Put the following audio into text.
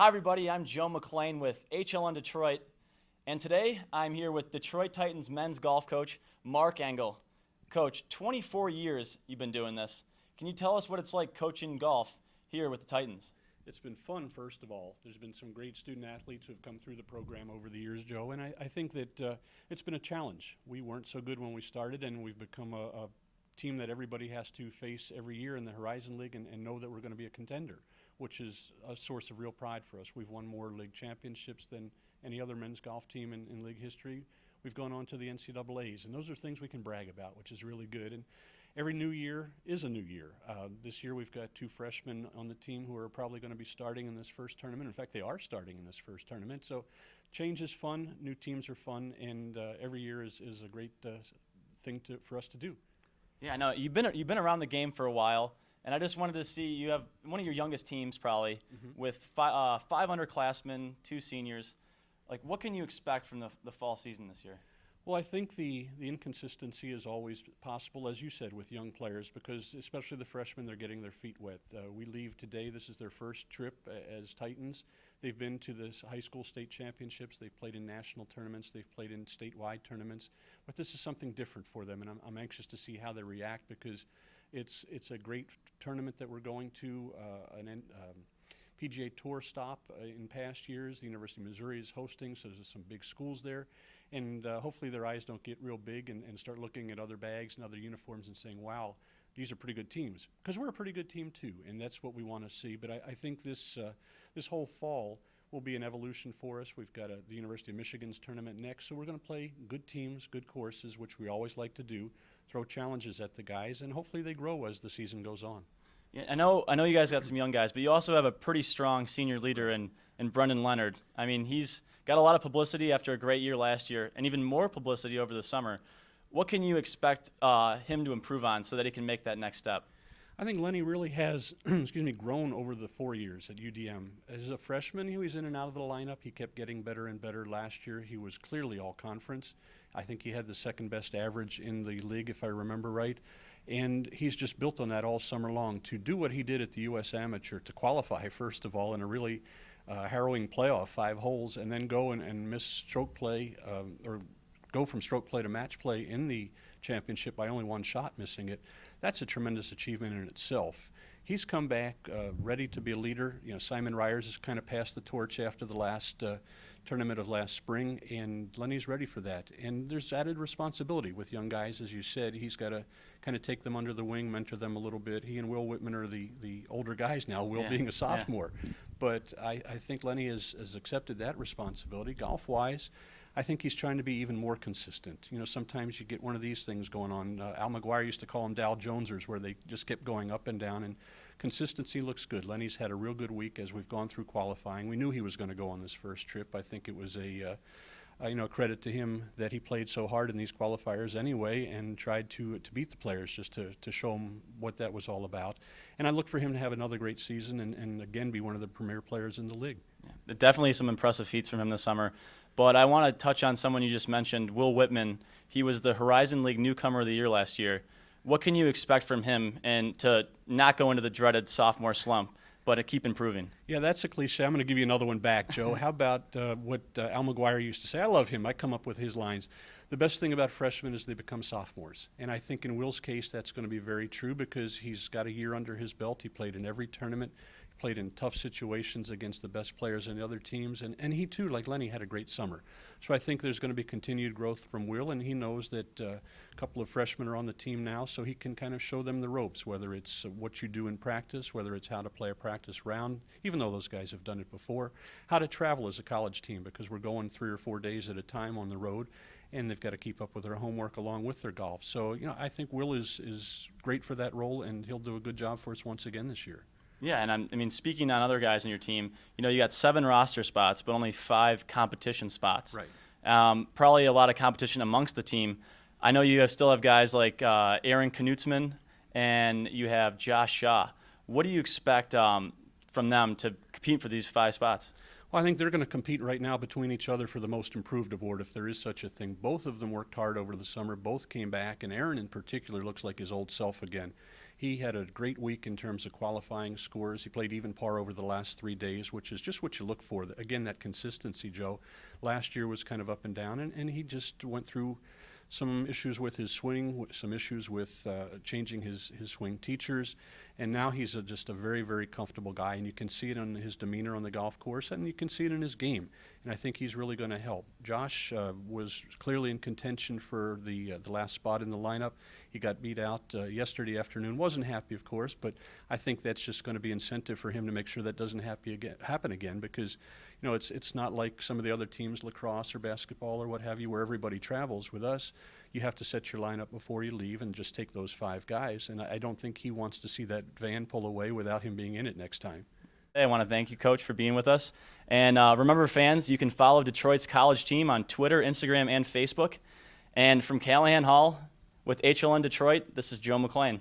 Hi, everybody. I'm Joe McClain with HLN Detroit, and today I'm here with Detroit Titans men's golf coach Mark Engel. Coach, 24 years you've been doing this. Can you tell us what it's like coaching golf here with the Titans? It's been fun, first of all. There's been some great student athletes who have come through the program over the years, Joe, and I think that it's been a challenge. We weren't so good when we started, and we've become a team that everybody has to face every year in the Horizon League and know that we're going to be a contender, which is a source of real pride for us. We've won more league championships than any other men's golf team in league history. We've gone on to the NCAAs, and those are things we can brag about, which is really good. And every new year is a new year. This year we've got two freshmen on the team who are probably going to be starting in this first tournament. In fact, they are starting in this first tournament. So change is fun, new teams are fun, and every year is a great thing for us to do. Yeah, I know you've been around the game for a while, and I just wanted to see you have one of your youngest teams probably with five underclassmen, two seniors. Like, what can you expect from the fall season this year? Well, I think the inconsistency is always possible, as you said, with young players, because especially the freshmen, they're getting their feet wet. We leave today. This is their first trip as Titans. They've been to the high school state championships. They've played in national tournaments. They've played in statewide tournaments. But this is something different for them, and I'm anxious to see how they react, because it's a great tournament that we're going to, PGA Tour stop in past years. The University of Missouri is hosting, so there's some big schools there. And hopefully their eyes don't get real big and start looking at other bags and other uniforms and saying, wow, these are pretty good teams. Because we're a pretty good team too, and that's what we want to see. But I think this whole fall will be an evolution for us. We've got the University of Michigan's tournament next, so we're going to play good teams, good courses, which we always like to do, throw challenges at the guys, and hopefully they grow as the season goes on. Yeah, I know you guys got some young guys, but you also have a pretty strong senior leader in Brendon Leonard. I mean, he's got a lot of publicity after a great year last year, and even more publicity over the summer. What can you expect him to improve on so that he can make that next step? I think Lenny really has, grown over the 4 years at UDM. As a freshman, he was in and out of the lineup. He kept getting better and better. Last year, he was clearly all conference. I think he had the second best average in the league, if I remember right. And he's just built on that all summer long. To do what he did at the U.S. Amateur, to qualify, first of all, in a really harrowing playoff, 5 holes, and then go and miss stroke play, or go from stroke play to match play in the championship by only 1 shot, missing it. That's a tremendous achievement in itself. He's come back ready to be a leader. You know, Simon Ryers has kind of passed the torch after the last tournament of last spring, and Lenny's ready for that. And there's added responsibility with young guys, as you said. He's got to kind of take them under the wing, mentor them a little bit. He and Will Whitman are the older guys now, Will being a sophomore. Yeah. But I think Lenny has accepted that responsibility. Golf-wise, I think he's trying to be even more consistent. You know, sometimes you get one of these things going on. Al McGuire used to call them Dow Jonesers, where they just kept going up and down, and consistency looks good. Lenny's had a real good week as we've gone through qualifying. We knew he was going to go on this first trip. I think it was a credit to him that he played so hard in these qualifiers anyway and tried to beat the players, just to show them what that was all about. And I look for him to have another great season and again be one of the premier players in the league. Yeah, definitely some impressive feats from him this summer. But I want to touch on someone you just mentioned, Will Whitman. He was the Horizon League Newcomer of the Year last year. What can you expect from him, and to not go into the dreaded sophomore slump, but to keep improving? Yeah, that's a cliche. I'm going to give you another one back, Joe. How about what Al McGuire used to say? I love him. I come up with his lines. The best thing about freshmen is they become sophomores. And I think in Will's case that's going to be very true, because he's got a year under his belt. He played in every tournament, played in tough situations against the best players in the other teams. And he, too, like Lenny, had a great summer. So I think there's going to be continued growth from Will, and he knows that a couple of freshmen are on the team now, so he can kind of show them the ropes, whether it's what you do in practice, whether it's how to play a practice round, even though those guys have done it before, how to travel as a college team, because we're going 3 or 4 days at a time on the road, and they've got to keep up with their homework along with their golf. So, you know, I think Will is great for that role, and he'll do a good job for us once again this year. Yeah, and I mean, speaking on other guys in your team, you know, you got 7 roster spots, but only 5 competition spots. Right. Probably a lot of competition amongst the team. I know you still have guys like Aaron Knutzman, and you have Josh Shaw. What do you expect from them to compete for these 5 spots? Well, I think they're going to compete right now between each other for the most improved award, if there is such a thing. Both of them worked hard over the summer. Both came back, and Aaron in particular looks like his old self again. He had a great week in terms of qualifying scores. He played even par over the last 3 days, which is just what you look for. Again, that consistency, Joe. Last year was kind of up and down, and he just went through some issues with his swing, some issues with changing his swing teachers, and now he's just a very, very comfortable guy, and you can see it in his demeanor on the golf course, and you can see it in his game, and I think he's really going to help. Josh was clearly in contention for the last spot in the lineup. He got beat out yesterday afternoon. Wasn't happy, of course, but I think that's just going to be incentive for him to make sure that doesn't happen again, because you know, it's not like some of the other teams, lacrosse or basketball or what have you, where everybody travels. With us, you have to set your lineup before you leave and just take those 5 guys. And I don't think he wants to see that van pull away without him being in it next time. Hey, I want to thank you, Coach, for being with us. And remember, fans, you can follow Detroit's college team on Twitter, Instagram, and Facebook. And from Callahan Hall with HLN Detroit, this is Joe McClain.